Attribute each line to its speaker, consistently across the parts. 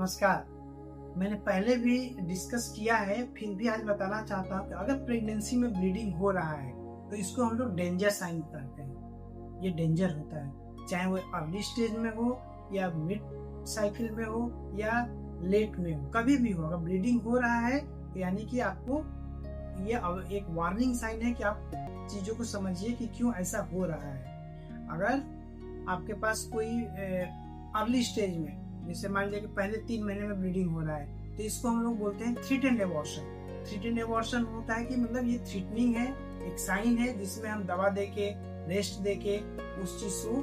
Speaker 1: नमस्कार। मैंने पहले भी डिस्कस किया है, फिर भी आज बताना चाहता हूँ कि अगर प्रेगनेंसी में ब्लीडिंग हो रहा है तो इसको हम लोग डेंजर साइन कहते हैं। ये डेंजर होता है, चाहे वो अर्ली स्टेज में हो या मिड साइकिल में हो या लेट में हो, कभी भी हो। अगर ब्लीडिंग हो रहा है यानी कि आपको ये एक वार्निंग साइन है कि आप चीज़ों को समझिए कि क्यों ऐसा हो रहा है। अगर आपके पास कोई अर्ली स्टेज में, जैसे मान लीजिए कि पहले 3 महीने में ब्लीडिंग हो रहा है, तो इसको हम लोग बोलते हैं थ्रेटेंड एबॉर्शन। थ्रेटेंड एबॉर्शन होता है कि मतलब ये थ्रेटनिंग है, एक साइन है जिसमें हम दवा देके, रेस्ट देके उस चीज को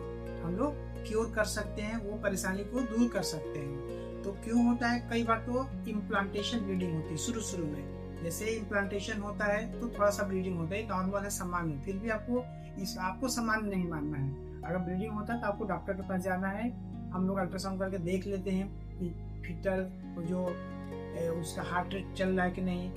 Speaker 1: हम लोग क्योर कर सकते हैं, वो परेशानी को दूर कर सकते हैं। तो क्यों होता है? कई बार तो इम्प्लांटेशन ब्लीडिंग होती है शुरू में। जैसे इम्प्लांटेशन होता है तो थोड़ा सा ब्लीडिंग होता है, नॉर्मल है, सामान्य। फिर भी आपको सामान्य नहीं मानना है। अगर ब्लीडिंग होता है तो आपको डॉक्टर के पास जाना है। हम लोग अल्ट्रासाउंड करके देख लेते हैं कि फीटल जो उसका हार्ट रेट चल रहा है कि नहीं।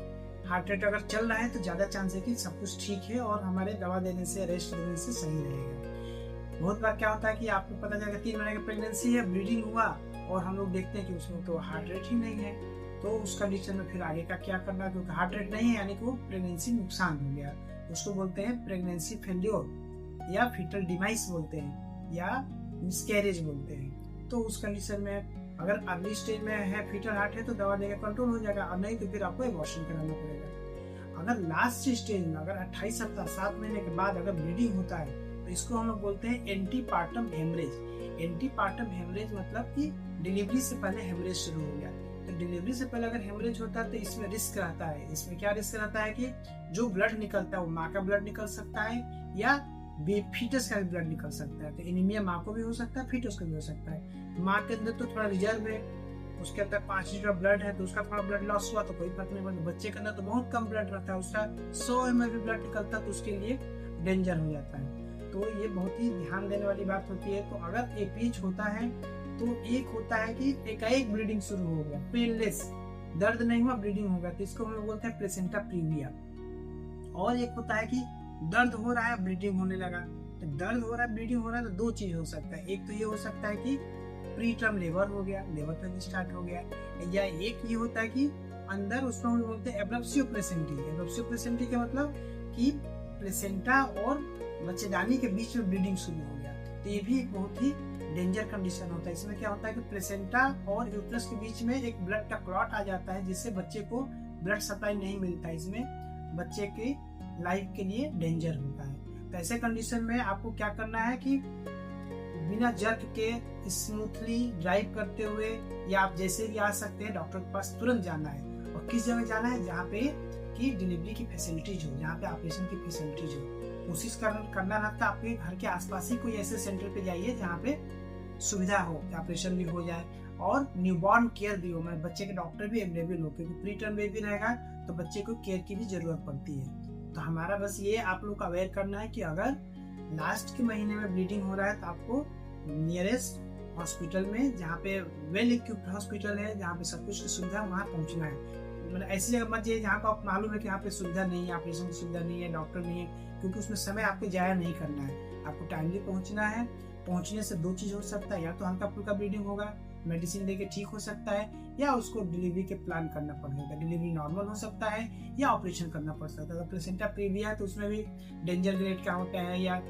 Speaker 1: हार्ट रेट अगर चल रहा है तो ज़्यादा चांस है कि सब कुछ ठीक है और हमारे दवा देने से, रेस्ट देने से सही रहेगा। बहुत बार क्या होता है कि आपको पता चलेगा 3 महीने की प्रेगनेंसी है, ब्लीडिंग हुआ, और हम लोग देखते हैं कि उसमें तो हार्ट रेट ही नहीं है। तो उस कंडीशन में फिर आगे का क्या करना है, क्योंकि हार्ट रेट नहीं है यानी कि वो प्रेगनेंसी नुकसान हो गया। उसको बोलते हैं प्रेगनेंसी फेल्योर या फीटल डिमाइस बोलते हैं या मिसकैरेज बोलते हैं। तो उस कंडीशन में अगर अर्ली स्टेज में है, फीटल हार्ट है, तो दवा देकर कंट्रोल हो जाएगा, और नहीं तो फिर आपको एबॉर्शन कराना पड़ेगा। अगर लास्ट स्टेज में, अगर 28 सप्ताह 7 महीने के बाद अगर ब्लीडिंग होता है तो इसको हम लोग बोलते हैं एंटीपार्टम हेमरेज। एंटीपार्टम हेमरेज मतलब कि डिलीवरी से पहले हेमरेज शुरू हो गया। तो डिलीवरी से पहले अगर हेमरेज होता है तो इसमें रिस्क रहता है। इसमें क्या रिस्क रहता है कि जो ब्लड निकलता है वो माँ का ब्लड निकल सकता है या फीटस का भी ब्लड निकल सकता है। तो एनीमिया माँ को भी हो सकता है, फीटस को भी हो सकता है। माँ के अंदर तो थोड़ा रिजर्व है, उसके अंदर 5 लीटर ब्लड है, तो उसका थोड़ा ब्लड लॉस हुआ तो कोई फर्क नहीं पड़ता। बच्चे के अंदर तो बहुत कम ब्लड रहता है, उसका 100 ml भी ब्लड निकलता है तो उसके लिए डेंजर हो जाता है। तो ये बहुत ही ध्यान देने वाली बात होती है। तो अगर एपीएच होता है तो एक होता है कि एकाएक ब्लीडिंग शुरू हो गया, पेनलेस, दर्द नहीं हुआ, ब्लीडिंग हो गया, तो इसको हम लोग बोलते हैं प्लेसेंटा प्रीविया। और एक होता है कि दर्द हो रहा है, ब्लीडिंग होने लगा। तो दर्द हो रहा है, ब्लीडिंग हो रहा है, तो 2 चीज हो सकता है। एक तो ये हो सकता है कि प्री टर्म लेबर हो गया, लेबर पेन स्टार्ट हो गया, या एक ये होता है कि अंदर उसको हम बोलते हैं एब्रप्सियो प्लेसेंटी। एब्रप्सियो प्लेसेंटी का मतलब कि प्लेसेंटा और बच्चेदानी के बीच में ब्लीडिंग शुरू हो गया। तो ये भी एक बहुत ही डेंजर कंडीशन होता है। इसमें क्या होता है कि प्लेसेंटा और यूट्रस के बीच में एक ब्लड का क्लॉट आ जाता है, जिससे बच्चे को ब्लड सप्लाई नहीं मिलता। इसमें बच्चे की लाइफ के लिए डेंजर होता है। तो ऐसे कंडीशन में आपको क्या करना है कि बिना जर्क के स्मूथली ड्राइव करते हुए, या आप जैसे भी आ सकते हैं, डॉक्टर के पास तुरंत जाना है। और किस जगह जाना है? जहाँ पे कि डिलीवरी की फैसिलिटीज हो, जहाँ पे ऑपरेशन की फैसिलिटीज हो। कोशिश करना रहता है आपके घर के आसपास ही कोई ऐसे सेंटर पे जाइए जहाँ पे सुविधा हो, ऑपरेशन भी हो जाए और न्यूबॉर्न केयर भी हो, मतलब बच्चे के डॉक्टर भी अवेलेबल हो, क्योंकि प्री टर्म बेबी रहेगा तो बच्चे को केयर की भी जरूरत पड़ती है। तो हमारा बस ये आप लोग को अवेयर करना है कि अगर लास्ट के महीने में ब्लीडिंग हो रहा है तो आपको नियरेस्ट हॉस्पिटल में, जहाँ पे वेल इक्विप्ड हॉस्पिटल है, जहाँ पे सब कुछ की सुविधा, वहाँ पहुँचना है। मतलब ऐसी जगह मत जाइए जहाँ को आप मालूम है कि यहाँ पे सुविधा नहीं है, ऑपरेशन की सुविधा नहीं है, डॉक्टर नहीं है, क्योंकि उसमें समय आपको जाया नहीं करना है। आपको टाइमली पहुँचना है। पहुँचने से 2 चीज़ हो सकता है, या तो हल्का फुल्का ब्लीडिंग होगा, मेडिसिन लेके ठीक हो सकता है, या उसको डिलीवरी के प्लान करना पड़ेगा। डिलीवरी नॉर्मल हो सकता है या ऑपरेशन करना पड़ सकता है। अगर प्लेसेंटा प्रीविया है तो उसमें भी डेंजर ग्रेड का होता है या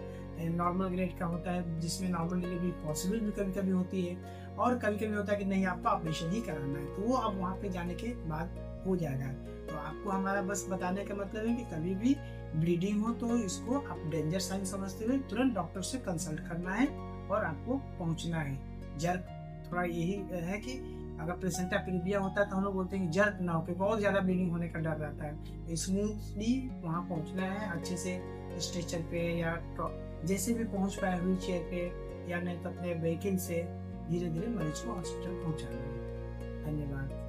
Speaker 1: नॉर्मल ग्रेड का होता है, जिसमें नॉर्मल डिलीवरी पॉसिबल भी कभी कभी होती है, और कभी कभी होता है कि नहीं, आपको ऑपरेशन ही कराना है, तो वो अब वहाँ पे जाने के बाद हो जाएगा। तो आपको हमारा बस बताने का मतलब है कि कभी भी ब्लीडिंग हो तो इसको आप डेंजर साइन समझते हुए तुरंत डॉक्टर से कंसल्ट करना है और आपको पहुंचना है। जर्क थोड़ा यही है कि अगर प्लेसेंटा प्रीविया होता है तो हम लोग बोलते हैं कि जर्क ना हो, क्योंकि बहुत ज़्यादा ब्लीडिंग होने का डर रहता है। स्मूथली वहाँ पहुँचना है, अच्छे से स्ट्रेचर पे या जैसे भी पहुँच पाए, व्हील चेयर पे, या नहीं तो अपने व्हीकल से धीरे धीरे मरीज को हॉस्पिटल पहुँचाना है। धन्यवाद।